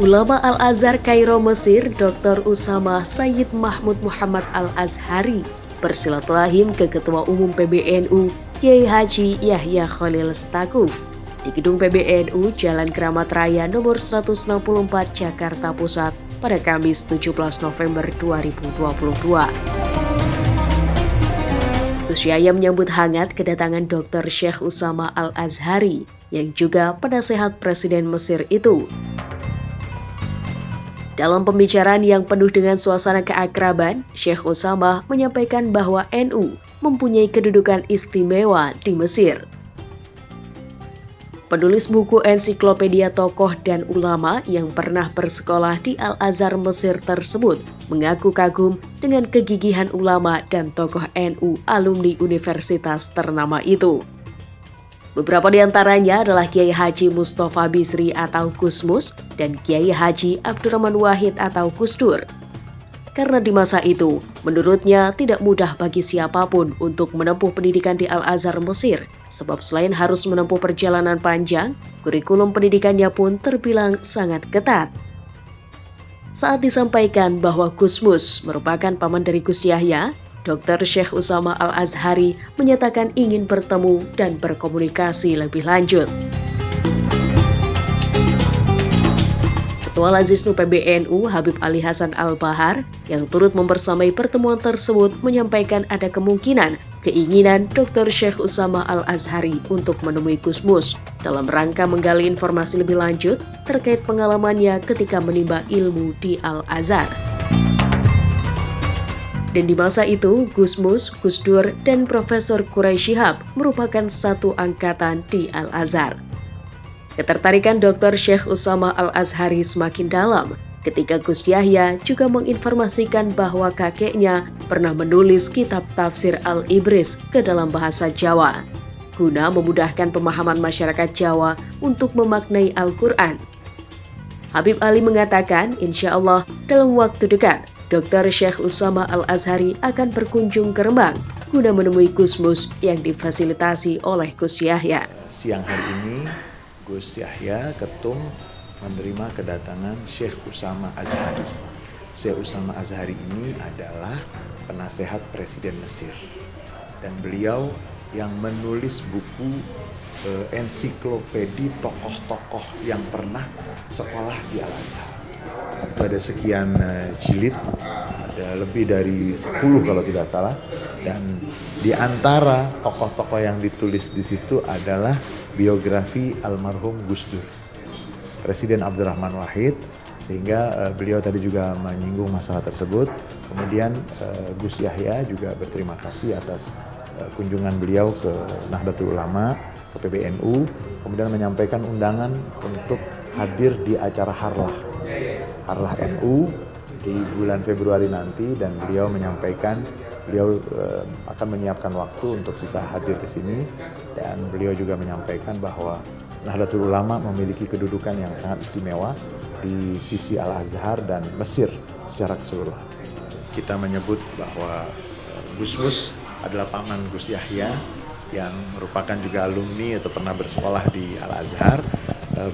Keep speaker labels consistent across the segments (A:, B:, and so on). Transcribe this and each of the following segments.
A: Ulama Al-Azhar Kairo Mesir, Dr. Usama Sayyid Mahmud Muhammad Al-Azhari bersilaturahim ke Ketua Umum PBNU Kiai Haji Yahya Khalil Stakuf di Gedung PBNU Jalan Keramat Raya nomor 164 Jakarta Pusat pada Kamis 17 November 2022. Gus Yahya menyambut hangat kedatangan Dr. Syekh Usama Al-Azhari yang juga penasehat Presiden Mesir itu. Dalam pembicaraan yang penuh dengan suasana keakraban, Syekh Usama menyampaikan bahwa NU mempunyai kedudukan istimewa di Mesir. Penulis buku ensiklopedia tokoh dan ulama yang pernah bersekolah di Al-Azhar Mesir tersebut mengaku kagum dengan kegigihan ulama dan tokoh NU alumni universitas ternama itu. Beberapa di antaranya adalah Kiai Haji Mustafa Bisri atau Gusmus dan Kiai Haji Abdurrahman Wahid atau Gusdur. Karena di masa itu, menurutnya tidak mudah bagi siapapun untuk menempuh pendidikan di Al-Azhar Mesir, sebab selain harus menempuh perjalanan panjang, kurikulum pendidikannya pun terbilang sangat ketat. Saat disampaikan bahwa Gusmus merupakan paman dari Gus Yahya, Dr. Syekh Usama Al-Azhari menyatakan ingin bertemu dan berkomunikasi lebih lanjut. Ketua Lazisnu PBNU Habib Ali Hasan Al-Bahar yang turut membersamai pertemuan tersebut menyampaikan ada kemungkinan keinginan Dr. Syekh Usama Al-Azhari untuk menemui Gusmus dalam rangka menggali informasi lebih lanjut terkait pengalamannya ketika menimba ilmu di Al-Azhar. Dan di masa itu, Gusmus, Gusdur, dan Profesor Quraisy Shihab merupakan satu angkatan di Al-Azhar. Ketertarikan Dr. Syekh Usama Al-Azhari semakin dalam ketika Gus Yahya juga menginformasikan bahwa kakeknya pernah menulis kitab tafsir Al-Ibris ke dalam bahasa Jawa, guna memudahkan pemahaman masyarakat Jawa untuk memaknai Al-Quran. Habib Ali mengatakan, insya Allah dalam waktu dekat, Dr. Syekh Usama Al-Azhari akan berkunjung ke Rembang guna menemui Gusmus yang difasilitasi oleh Gus Yahya.
B: Siang hari ini, Gus Yahya Ketum menerima kedatangan Syekh Usama Azhari. Syekh Usama Azhari ini adalah penasehat Presiden Mesir. Dan beliau yang menulis buku ensiklopedi tokoh-tokoh yang pernah sekolah di Al-Azhar. Itu ada sekian jilid, ada lebih dari 10 kalau tidak salah, dan di antara tokoh-tokoh yang ditulis di situ adalah biografi almarhum Gusdur, Presiden Abdurrahman Wahid, sehingga beliau tadi juga menyinggung masalah tersebut. Kemudian Gus Yahya juga berterima kasih atas kunjungan beliau ke Nahdlatul Ulama, ke PBNU, kemudian menyampaikan undangan untuk hadir di acara Harlah NU di bulan Februari nanti, dan beliau menyampaikan beliau akan menyiapkan waktu untuk bisa hadir ke sini, dan beliau juga menyampaikan bahwa Nahdlatul Ulama memiliki kedudukan yang sangat istimewa di sisi Al-Azhar dan Mesir secara keseluruhan. Kita menyebut bahwa Gusmus adalah paman Gus Yahya yang merupakan juga alumni atau pernah bersekolah di Al-Azhar.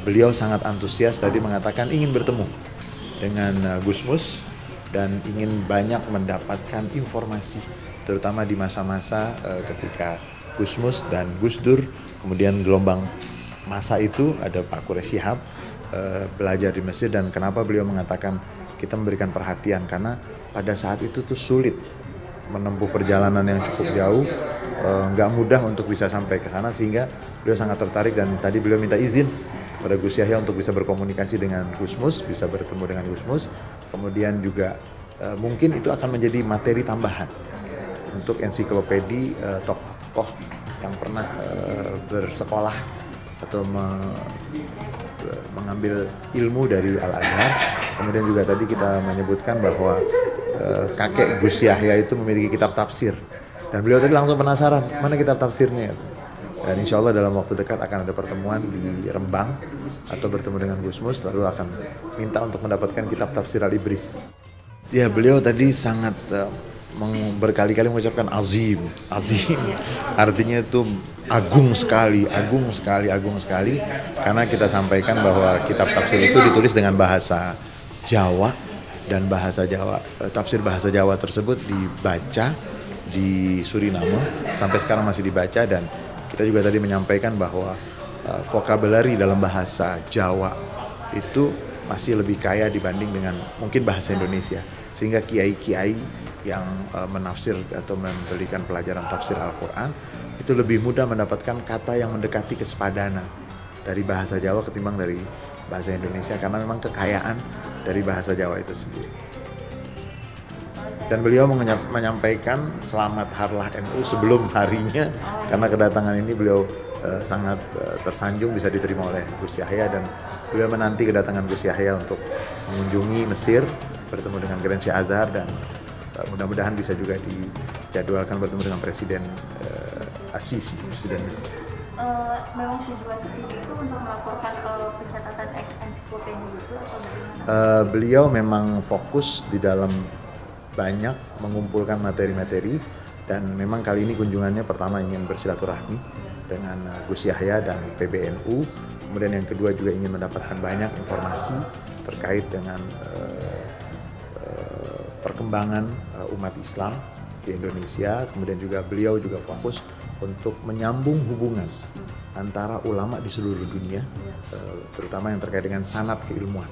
B: Beliau sangat antusias tadi mengatakan ingin bertemu dengan Gusmus dan ingin banyak mendapatkan informasi, terutama di masa-masa ketika Gusmus dan Gusdur, kemudian gelombang masa itu ada Pak Quraisy Shihab belajar di Mesir. Dan kenapa beliau mengatakan kita memberikan perhatian, karena pada saat itu tuh sulit menempuh perjalanan yang cukup jauh, nggak mudah untuk bisa sampai ke sana, sehingga beliau sangat tertarik dan tadi beliau minta izin pada Gus Yahya untuk bisa berkomunikasi dengan Gusmus, bisa bertemu dengan Gusmus. Kemudian juga mungkin itu akan menjadi materi tambahan untuk ensiklopedi tokoh-tokoh yang pernah bersekolah atau mengambil ilmu dari Al-Azhar. Kemudian juga tadi kita menyebutkan bahwa kakek Gus Yahya itu memiliki kitab tafsir, dan beliau tadi langsung penasaran mana kitab tafsirnya. Dan insya Allah dalam waktu dekat akan ada pertemuan di Rembang atau bertemu dengan Gusmus, lalu akan minta untuk mendapatkan kitab tafsir Al-Ibris. Ya, beliau tadi sangat berkali-kali mengucapkan azim. Artinya itu agung sekali, karena kita sampaikan bahwa kitab tafsir itu ditulis dengan bahasa Jawa, dan tafsir bahasa Jawa tersebut dibaca di Suriname, sampai sekarang masih dibaca, dan kita juga tadi menyampaikan bahwa vocabulary dalam bahasa Jawa itu masih lebih kaya dibanding dengan mungkin bahasa Indonesia, sehingga kiai-kiai yang menafsir atau memberikan pelajaran tafsir Al-Quran itu lebih mudah mendapatkan kata yang mendekati kesepadanan dari bahasa Jawa ketimbang dari bahasa Indonesia, karena memang kekayaan dari bahasa Jawa itu sendiri. Dan beliau menyampaikan selamat harlah NU sebelum harinya, karena kedatangan ini beliau sangat tersanjung bisa diterima oleh Gus Yahya, dan beliau menanti kedatangan Gus Yahya untuk mengunjungi Mesir, bertemu dengan Grand Sheikh Azhar, dan mudah-mudahan bisa juga dijadwalkan bertemu dengan Presiden As-Sisi, Presiden Mesir.
C: Memang tujuan ke sini itu untuk melaporkan pencatatan ensiklopedia itu atau bagaimana?
B: Beliau memang fokus di dalam banyak mengumpulkan materi-materi, dan memang kali ini kunjungannya pertama ingin bersilaturahmi dengan Gus Yahya dan PBNU, kemudian yang kedua juga ingin mendapatkan banyak informasi terkait dengan perkembangan umat Islam di Indonesia. Kemudian juga beliau juga fokus untuk menyambung hubungan antara ulama di seluruh dunia, terutama yang terkait dengan sanad keilmuan.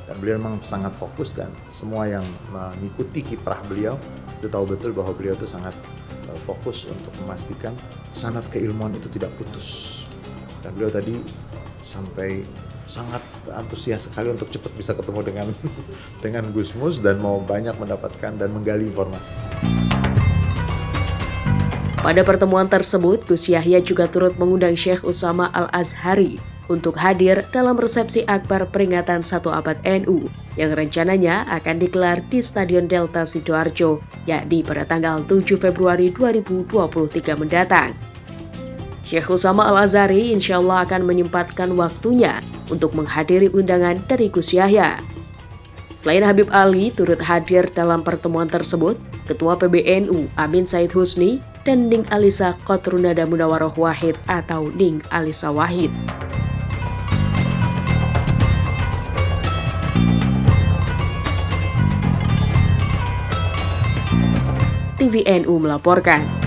B: Dan beliau memang sangat fokus, dan semua yang mengikuti kiprah beliau itu tahu betul bahwa beliau itu sangat fokus untuk memastikan sanad keilmuan itu tidak putus. Dan beliau tadi sampai sangat antusias sekali untuk cepat bisa ketemu dengan Gus Mus, dan mau banyak mendapatkan dan menggali informasi.
A: Pada pertemuan tersebut, Gus Yahya juga turut mengundang Syekh Usama Al-Azhari untuk hadir dalam resepsi akbar peringatan 1 abad NU yang rencananya akan digelar di Stadion Delta Sidoarjo, yakni pada tanggal 7 Februari 2023 mendatang. Syekh Usama Al-Azhari insya Allah akan menyempatkan waktunya untuk menghadiri undangan dari Gus Yahya. Selain Habib Ali, turut hadir dalam pertemuan tersebut Ketua PBNU Amin Said Husni dan Ning Alisa Qotrunada Munawaroh Wahid atau Ning Alisa Wahid. TVNU melaporkan.